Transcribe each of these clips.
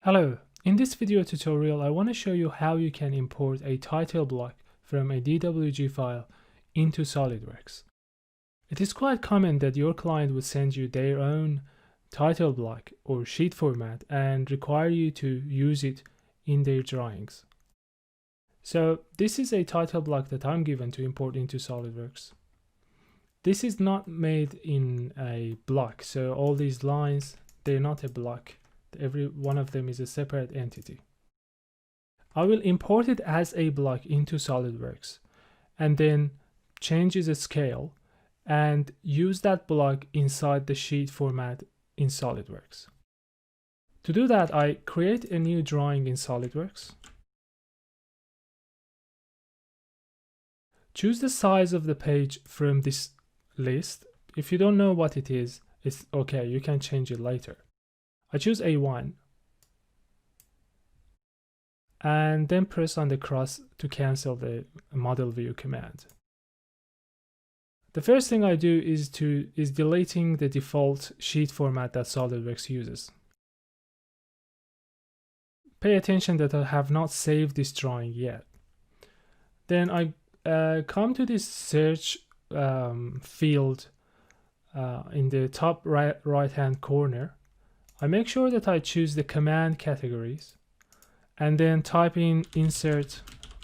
Hello, in this video tutorial I want to show you how you can import a title block from a DWG file into SolidWorks. It is quite common that your client would send you their own title block or sheet format and require you to use it in their drawings. So this is a title block that I'm given to import into SolidWorks. This is not made in a block, so all these lines, they're not a block. Every one of them is a separate entity. I will import it as a block into SolidWorks and then change its scale and use that block inside the sheet format in SolidWorks. To do that, I create a new drawing in SolidWorks. Choose the size of the page from this list. If you don't know what it is, it's okay, you can change it later. I choose A1 and then press on the cross to cancel the model view command. The first thing I do is deleting the default sheet format that SolidWorks uses. Pay attention that I have not saved this drawing yet. Then I come to this search field in the top right hand corner. I make sure that I choose the command categories and then type in insert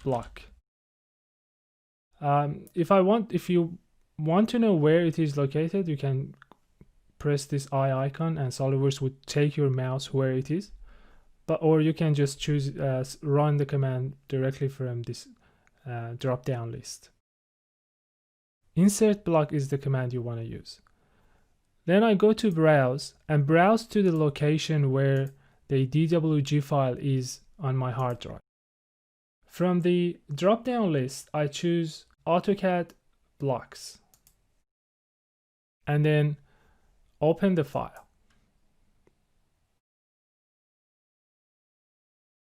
block. If you want to know where it is located, you can press this eye icon and SolidWorks would take your mouse where it is. Or you can just choose run the command directly from this drop down list. Insert block is the command you want to use. Then I go to browse and browse to the location where the DWG file is on my hard drive. From the drop down list, I choose AutoCAD blocks and then open the file.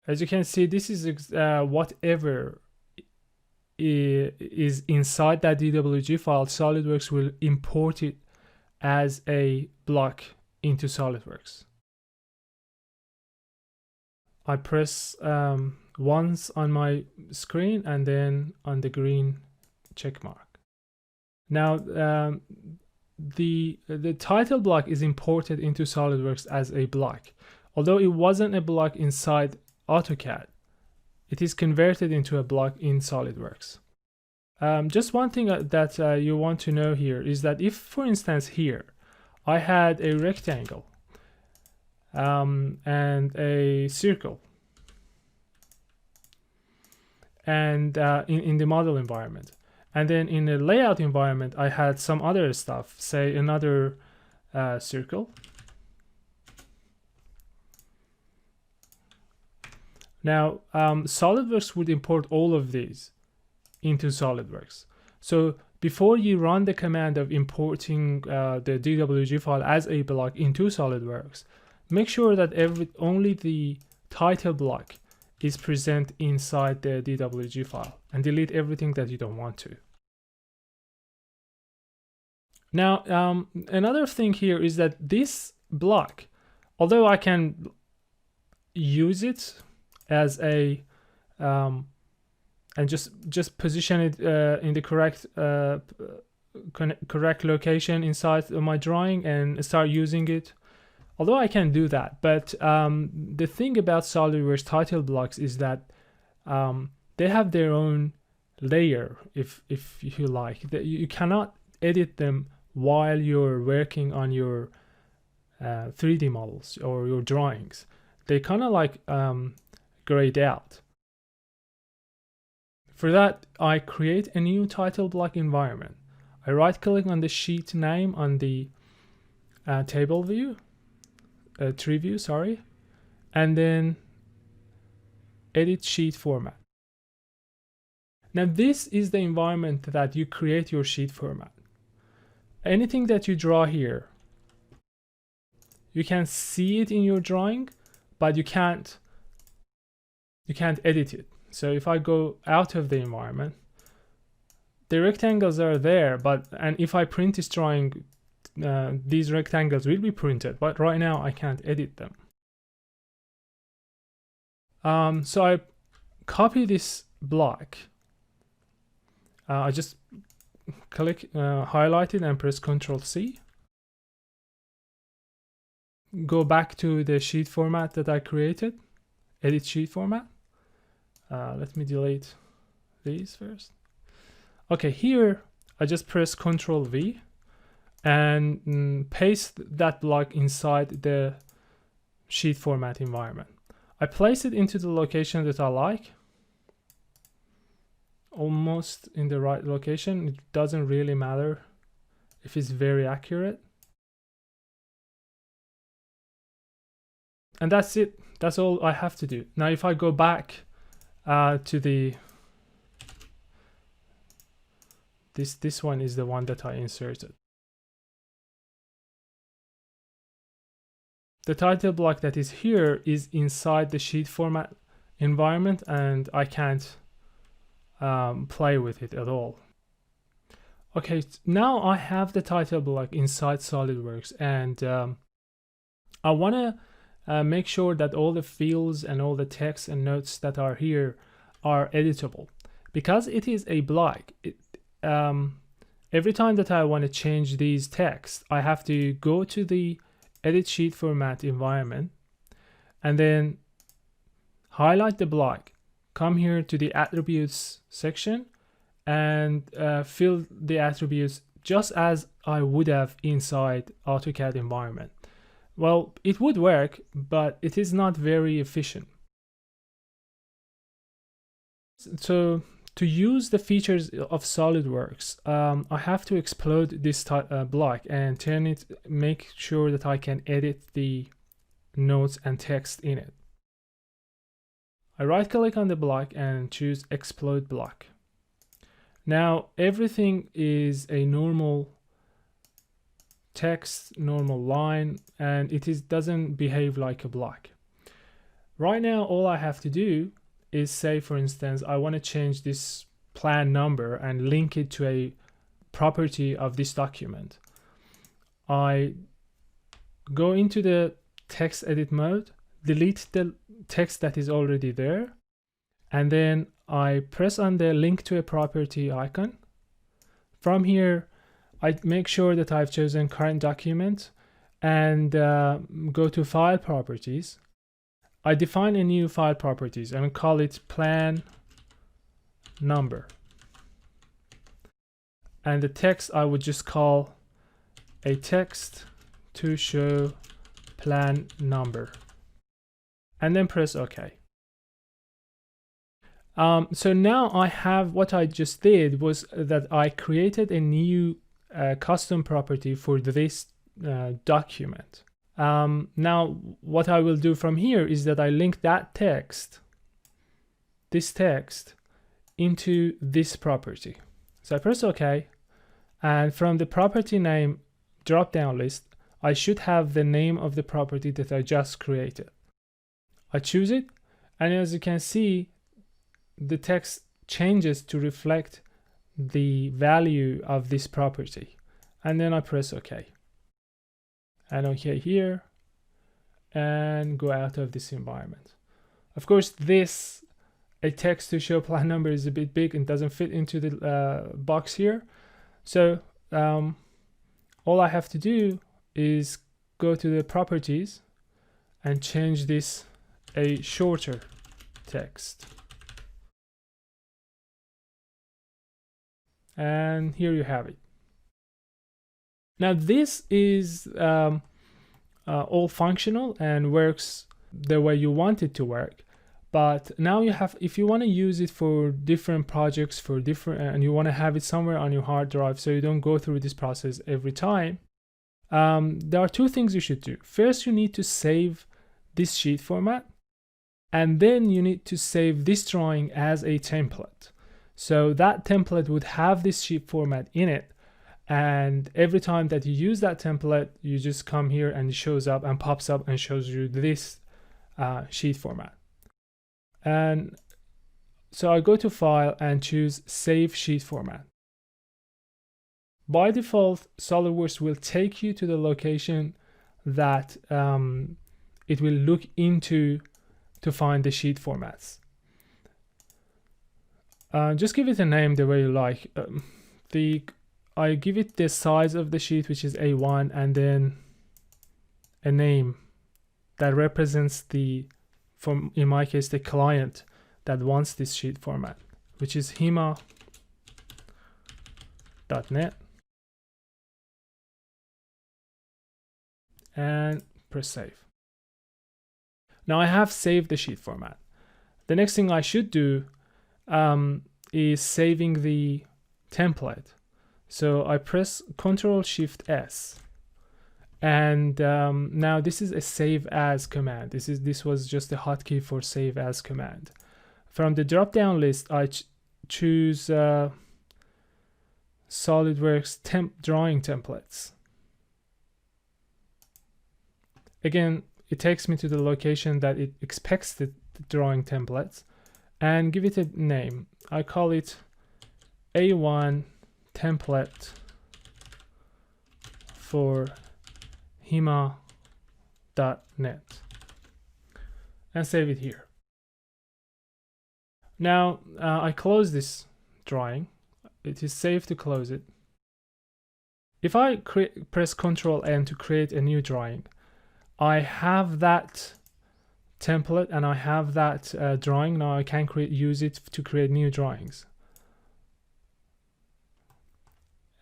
As you can see, this is whatever is inside that DWG file, SolidWorks will import it as a block into SolidWorks. I press once on my screen and then on the green check mark. Now the title block is imported into SolidWorks as a block. Although it wasn't a block inside AutoCAD, it is converted into a block in SolidWorks. Just one thing that you want to know here is that if, for instance, here I had a rectangle and a circle and in the model environment, and then in the layout environment I had some other stuff, say another circle. Now SolidWorks would import all of these into SolidWorks. So before you run the command of importing the DWG file as a block into SolidWorks, make sure that only the title block is present inside the DWG file and delete everything that you don't want to. Now another thing here is that this block, although I can use it as a and just position it in the correct location inside my drawing and start using it. Although I can do that, but the thing about SolidWorks title blocks is that they have their own layer, if you like. You cannot edit them while you're working on your 3D models or your drawings. They kind of like grayed out. For that, I create a new title block environment. I right click on the sheet name on the table view, tree view, sorry, and then edit sheet format. Now this is the environment that you create your sheet format. Anything that you draw here, you can see it in your drawing, but you can't edit it. So if I go out of the environment, the rectangles are there, and if I print this drawing, these rectangles will be printed, but right now I can't edit them. So I copy this block. I just click, highlight it and press Ctrl C. Go back to the sheet format that I created, edit sheet format. Let me delete these first. Okay, here I just press Ctrl V and paste that block inside the sheet format environment. I place it into the location that I like, almost in the right location. It doesn't really matter if it's very accurate. And that's it. That's all I have to do. Now, if I go back to this one is the one that I inserted. The title block that is here is inside the sheet format environment, and I can't play with it at all. Okay, now I have the title block inside SolidWorks, and I want to make sure that all the fields and all the text and notes that are here are editable. Because it is a block, every time that I want to change these texts, I have to go to the edit sheet format environment and then highlight the block, come here to the attributes section, and fill the attributes just as I would have inside AutoCAD environment. Well, it would work, but it is not very efficient. So to use the features of SolidWorks, I have to explode this block and turn it, make sure that I can edit the notes and text in it. I right click on the block and choose explode block. Now everything is a normal text, normal line, and it doesn't behave like a block. Right now, all I have to do is say, for instance, I want to change this plan number and link it to a property of this document. I go into the text edit mode, delete the text that is already there, and then I press on the link to a property icon. From here, I make sure that I've chosen current document and go to file properties. I define a new file properties and call it plan number. And the text I would just call a text to show plan number. And then press OK. So now I have, what I just did was that I created a new custom property for this document. Now what I will do from here is that I link that text, this text, into this property. So I press OK, and from the property name drop down list, I should have the name of the property that I just created. I choose it, and as you can see, the text changes to reflect the value of this property. And then I press OK. And OK here, and go out of this environment. Of course, a text to show plan number is a bit big and doesn't fit into the box here. So all I have to do is go to the properties and change this a shorter text. And here you have it. Now this is all functional and works the way you want it to work. But now you have, if you want to use it for different projects, for different, and you want to have it somewhere on your hard drive so you don't go through this process every time, there are two things you should do. First, you need to save this sheet format, and then you need to save this drawing as a template. So that template would have this sheet format in it, and every time that you use that template, you just come here and it shows up and pops up and shows you this sheet format. And so I go to File and choose Save Sheet Format. By default, SolidWorks will take you to the location that it will look into to find the sheet formats. Just give it a name the way you like. I give it the size of the sheet, which is A1, and then a name that represents in my case, the client that wants this sheet format, which is hima.net, and press save. Now I have saved the sheet format. The next thing I should do is saving the template. So I press Ctrl+Shift+S, and now this is a save as command. This was just a hotkey for save as command. From the drop down list, I choose SolidWorks drawing templates. Again, it takes me to the location that it expects the drawing templates, and give it a name. I call it A1 template for hima.net, and save it here. Now I close this drawing. It is safe to close it. If I press Ctrl+N to create a new drawing, I have that template and I have that drawing. Now I can use it to create new drawings.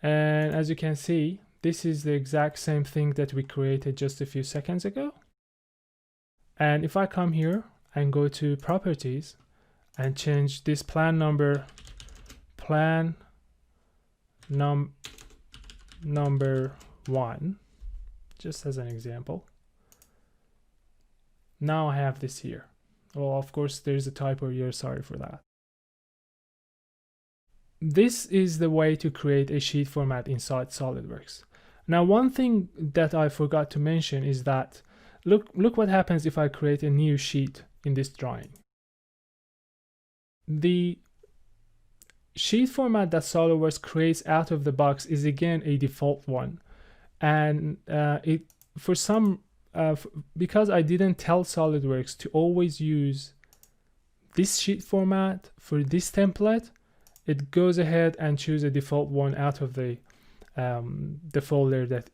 And as you can see, this is the exact same thing that we created just a few seconds ago. And if I come here and go to properties and change this plan number number 1, just as an example. Now I have this here. Well, of course, there's a typo here. Sorry for that. This is the way to create a sheet format inside SolidWorks. Now, one thing that I forgot to mention is that look what happens if I create a new sheet in this drawing. The sheet format that SolidWorks creates out of the box is again a default one, and because I didn't tell SolidWorks to always use this sheet format for this template, it goes ahead and choose a default one out of the folder that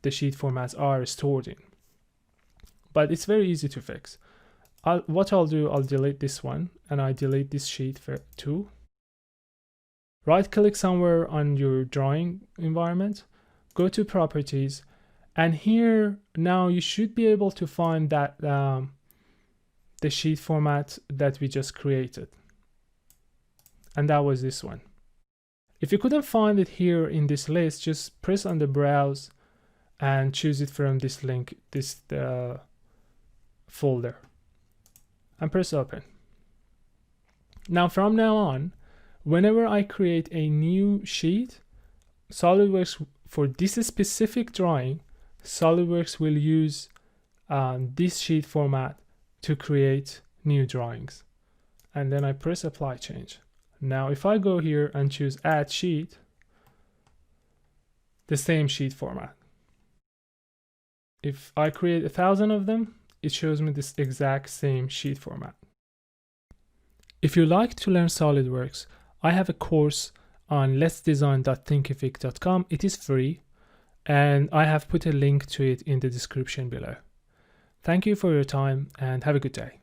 the sheet formats are stored in. But it's very easy to fix. What I'll do, I'll delete this one, and I delete this sheet too. Right click somewhere on your drawing environment, go to properties, and here now you should be able to find that the sheet format that we just created. And that was this one. If you couldn't find it here in this list, just press on the browse and choose it from this link, this folder, and press open. Now from now on, whenever I create a new sheet, SolidWorks, for this specific drawing, SolidWorks will use this sheet format to create new drawings. And then I press apply change. Now if I go here and choose add sheet, the same sheet format. If I create 1,000 of them, it shows me this exact same sheet format. If you like to learn SolidWorks, I have a course on letsdesign.thinkific.com. It is free, and I have put a link to it in the description below. Thank you for your time and have a good day.